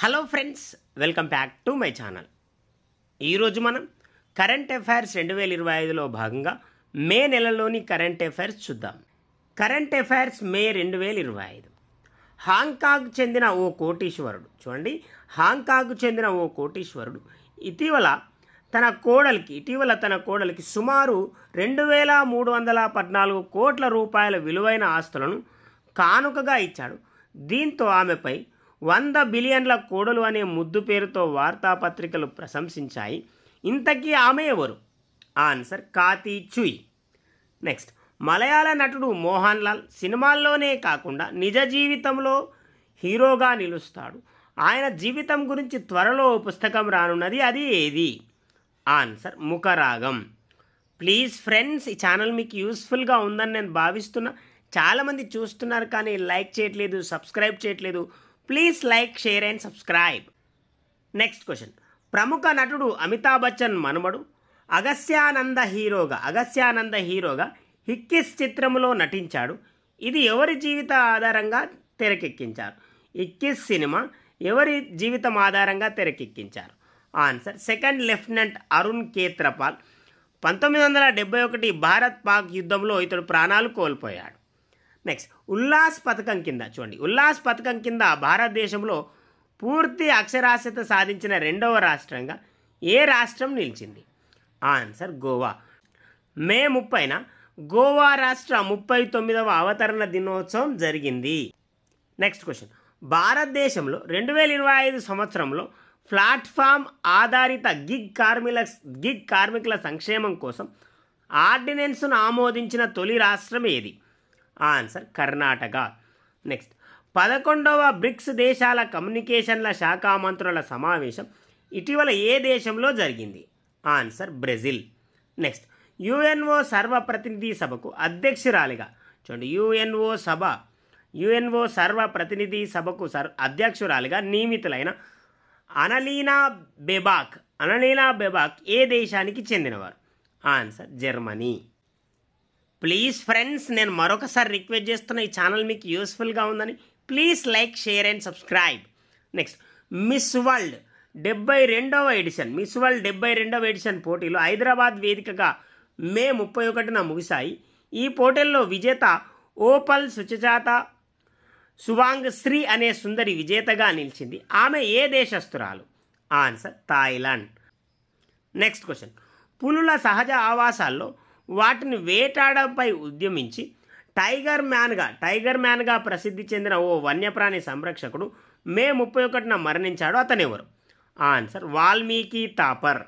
Hello friends, welcome back to my channel. ఈరోజు మనం current affairs 2025లో భాగంగా మే నెలలోని కరెంట్ అఫైర్స్ చూద్దాం. Current affairs May 2025. హాంకాంగ్ చెందిన ఓ కోటీశ్వరుడు, చూడండి, హాంకాంగ్ చెందిన ఓ కోటీశ్వరుడు ఇటీవల తన కోడలికి సుమారు 2314 కోట్ల రూపాయల విలువైన ఆస్తులను కానుకగా ఇచ్చాడు. దీంతో ఆమెపై 100 బిలియన్ల కోడలు అనే ముద్దు పేరుతో వార్తాపత్రికలు ప్రశంసించాయి. ఇంతకీ ఆమె ఎవరు? Answer కాతి Chui. నెక్స్ట్, మలయాళ నటుడు మోహన్ లాల్ సినిమాల్లోనే కాకుండా నిజ జీవితంలో హీరోగా నిలుస్తాడు. ఆయన జీవితం గురించి త్వరలో పుస్తకం రానున్నది. అది ఏది? ఆన్సర్ ముఖరాగం. ప్లీజ్ ఫ్రెండ్స్, ఈ ఛానల్ మీకు యూస్ఫుల్గా ఉందని నేను భావిస్తున్నా. చాలామంది చూస్తున్నారు కానీ లైక్ చేయట్లేదు, సబ్స్క్రైబ్ చేయట్లేదు. Please like, share and subscribe. Next question. ప్రముఖ నటుడు అమితాబ్ బచ్చన్ మనుమడు అగస్త్యానంద హీరోగా హిక్కిస్ చిత్రంలో నటించాడు. ఇది ఎవరి జీవిత ఆధారంగా తెరకెక్కించారు? హిక్కిస్ సినిమా ఎవరి జీవితం ఆధారంగా తెరకెక్కించారు? Answer second lieutenant Arun Khetarpal. 1971 Bharat Pak యుద్ధంలో ఇతడు ప్రాణాలు కోల్పోయాడు. నెక్స్ట్, ఉల్లాస్ పథకం కింద భారతదేశంలో పూర్తి అక్షరాస్యత సాధించిన రెండవ రాష్ట్రంగా ఏ రాష్ట్రం నిలిచింది? ఆన్సర్ గోవా. మే 30న గోవా రాష్ట్ర 39వ అవతరణ దినోత్సవం జరిగింది. Next question. భారతదేశంలో 2025 సంవత్సరంలో ప్లాట్ఫామ్ ఆధారిత గిగ్ కార్మికుల సంక్షేమం కోసం ఆర్డినెన్స్ను ఆమోదించిన తొలి రాష్ట్రం ఏది? ఆన్సర్ కర్ణాటక. నెక్స్ట్, 11వ బ్రిక్స్ దేశాల కమ్యూనికేషన్ల శాఖా మంత్రుల సమావేశం ఇటీవల ఏ దేశంలో జరిగింది? Answer Brazil. నెక్స్ట్, యుఎన్ఓ సర్వప్రతినిధి సభకు అధ్యక్షురాలిగా, చూడండి, యుఎన్ఓ సర్వప్రతినిధి సభకు అధ్యక్షురాలిగా నియమితులైన అనలీనా బెబాక్ ఏ దేశానికి చెందినవారు? Answer Germany. ప్లీజ్ ఫ్రెండ్స్, నేను మరొకసారి రిక్వెస్ట్ చేస్తున్న, ఈ ఛానల్ మీకు యూస్ఫుల్గా ఉందని please like, share and subscribe. Next, miss world 72వ ఎడిషన్ పోటీలు హైదరాబాద్ వేదికగా మే 31న ముగిశాయి. ఈ పోటీల్లో విజేత ఓపల్ సుచజాత సువాంగ్ శ్రీ అనే సుందరి విజేతగా నిలిచింది. ఆమె ఏ దేశస్తురాలు? Answer Thailand. Next question. పులుల సహజ ఆవాసాల్లో వాటిని వేటాడడంపై ఉద్యమించి టైగర్ మ్యాన్గా ప్రసిద్ధి చెందిన ఓ వన్యప్రాణి సంరక్షకుడు మే 31న మరణించాడు. అతనెవరు? Answer Valmik Thapar.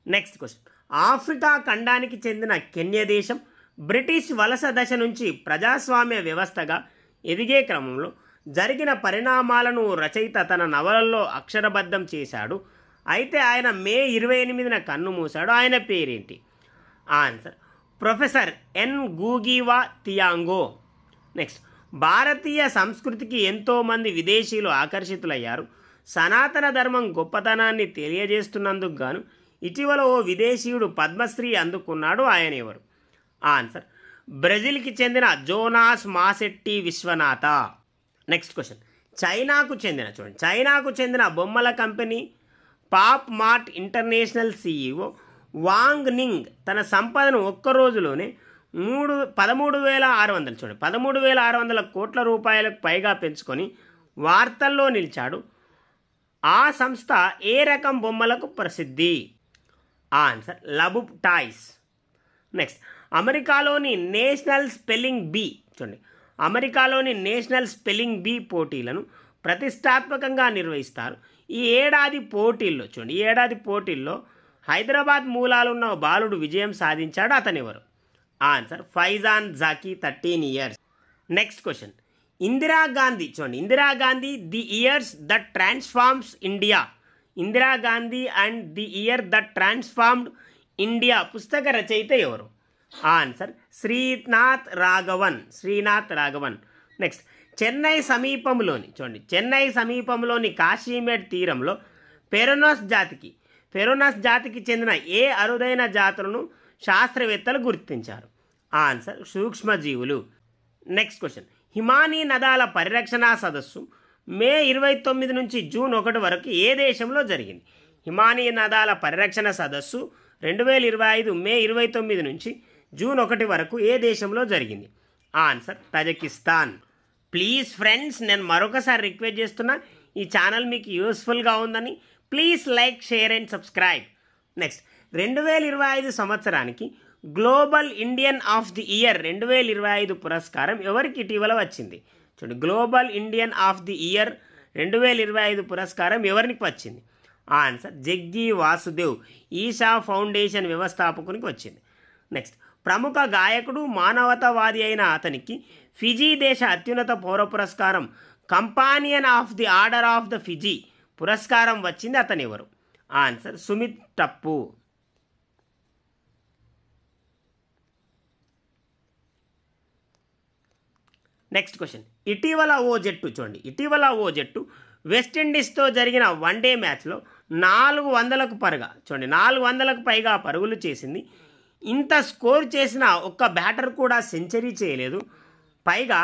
Next question. Africa ఖండానికి చెందిన కెన్యా దేశం బ్రిటిష్ వలస దశ నుంచి ప్రజాస్వామ్య వ్యవస్థగా ఎదిగే క్రమంలో జరిగిన పరిణామాలను రచయిత తన నవలల్లో అక్షరబద్ధం చేశాడు. అయితే ఆయన మే 28న కన్నుమూశాడు. ఆయన పేరేంటి? Answer professor N Gugi wa Thiong'o. Next, భారతీయ సంస్కృతికి ఎంతోమంది విదేశీయులు ఆకర్షితులయ్యారు. సనాతన ధర్మం గొప్పతనాన్ని తెలియజేస్తున్నందుకు గాను ఇటీవల ఓ విదేశీయుడు పద్మశ్రీ అందుకున్నాడు. ఆయన ఎవరు? ఆన్సర్ బ్రెజిల్కి చెందిన Jonas Masetti Vishwanatha. Next question. చైనాకు చెందిన బొమ్మల company Pop Mart International CEO Wang Ning తన సంపదను ఒక్క రోజులోనే 13,600 కోట్ల రూపాయలకు పైగా పెంచుకొని వార్తల్లో నిలిచాడు. ఆ సంస్థ ఏ రకం బొమ్మలకు ప్రసిద్ధి? Answer Labubu toys. నెక్స్ట్, అమెరికాలోని నేషనల్ స్పెల్లింగ్ బీ పోటీలను ప్రతిష్టాత్మకంగా నిర్వహిస్తారు. ఈ ఏడాది పోటీల్లో హైదరాబాద్ మూలాలున్న బాలుడు విజయం సాధించాడు. అతనెవరు? Answer Faizan Zaki, 13 years. Next question. Indira Gandhi the years that transforms India and the year that transformed India పుస్తక రచయిత ఎవరు? ఆన్సర్ శ్రీనాథ్ రాఘవన్. నెక్స్ట్, చెన్నై సమీపంలోని కాశీమేడ్ తీరంలో ఫెరోనస్ జాతికి చెందిన ఏ అరుదైన జాతులను శాస్త్రవేత్తలు గుర్తించారు? ఆన్సర్ సూక్ష్మజీవులు. Next question. హిమానీ నదాల పరిరక్షణ సదస్సు మే 29 నుంచి జూన్ 1 వరకు ఏ దేశంలో జరిగింది? హిమానీయ నదాల పరిరక్షణ సదస్సు 2025 మే 29 నుంచి జూన్ 1 వరకు ఏ దేశంలో జరిగింది? Answer Tajikistan. ప్లీజ్ ఫ్రెండ్స్, నేను మరొకసారి రిక్వెస్ట్ చేస్తున్నా, ఈ ఛానల్ మీకు యూస్ఫుల్గా ఉందని please like, share and subscribe. Next 2025 సంవత్సరానికి global Indian of the year 2025 పురస్కారం ఎవరికి ఇటీవల వచ్చింది? చూడండి, global Indian of the year 2025 పురస్కారం ఎవరికి వచ్చింది? ఆన్సర్ జగ్గి వాసుదేవ్, ఈషా ఫౌండేషన్ వ్యవస్థాపకునికి వచ్చింది. నెక్స్ట్ ప్రముఖ గాయకుడు, మానవతావాది అయిన అతనికి ఫిజీ దేశ అత్యున్నత పౌర పురస్కారం companion of the order of the Fiji పురస్కారం వచ్చింది. అతను ఎవరు? ఆన్సర్ సుమిత్ టప్పు. నెక్స్ట్ క్వశ్చన్, ఇటీవల ఓ జట్టు వెస్టిండీస్తో జరిగిన వన్డే మ్యాచ్లో 400కు పైగా 400కు పైగా పరుగులు చేసింది. ఇంత స్కోర్ చేసిన ఒక్క బ్యాటర్ కూడా సెంచరీ చేయలేదు. పైగా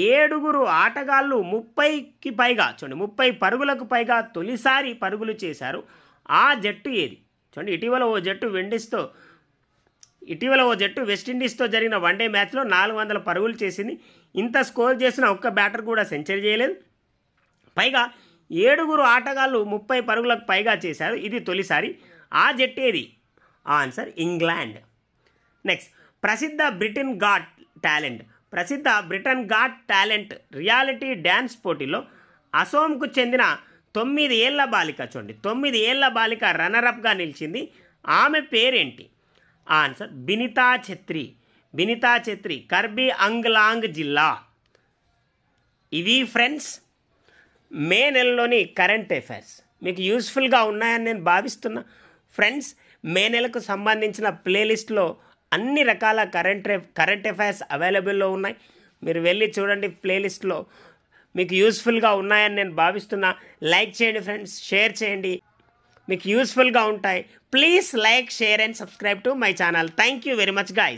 7 ఆటగాళ్ళు 30కి పైగా 30 పరుగులకు పైగా తొలిసారి పరుగులు చేశారు. ఆ జట్టు ఏది? చూడండి, ఇటీవల ఓ జట్టు వెస్టిండీస్తో జరిగిన వన్డే మ్యాచ్లో 400 పరుగులు చేసింది. ఇంత స్కోర్ చేసిన ఒక్క బ్యాటర్ కూడా సెంచరీ చేయలేదు. పైగా 7 ఆటగాళ్ళు 30 పరుగులకు పైగా చేశారు. ఇది తొలిసారి. ఆ జట్టు ఏది? Answer England. నెక్స్ట్ ప్రసిద్ధ Britain got talent reality dance పోటీలో అసోంకు చెందిన 9 ఏళ్ల బాలిక రన్నరప్గా నిలిచింది. ఆమె పేరేంటి? ఆన్సర్ బినితా ఛత్రి, కర్బీ అంగ్లాంగ్ జిల్లా. ఇవి ఫ్రెండ్స్ మే నెలలోని కరెంట్ అఫైర్స్ మీకు యూస్ఫుల్గా ఉన్నాయని నేను భావిస్తున్నా. ఫ్రెండ్స్, మే నెలకు సంబంధించిన ప్లేలిస్ట్లో అన్ని రకాల కరెంట్ అఫైర్స్ అవైలబుల్లో ఉన్నాయి. మీరు వెళ్ళి చూడండి, ప్లేలిస్ట్లో మీకు యూస్ఫుల్గా ఉన్నాయని నేను భావిస్తున్నా. లైక్ చేయండి ఫ్రెండ్స్, షేర్ చేయండి, మీకు యూస్ఫుల్గా ఉంటాయి. Please like, share and subscribe to my channel. Thank you very much guys.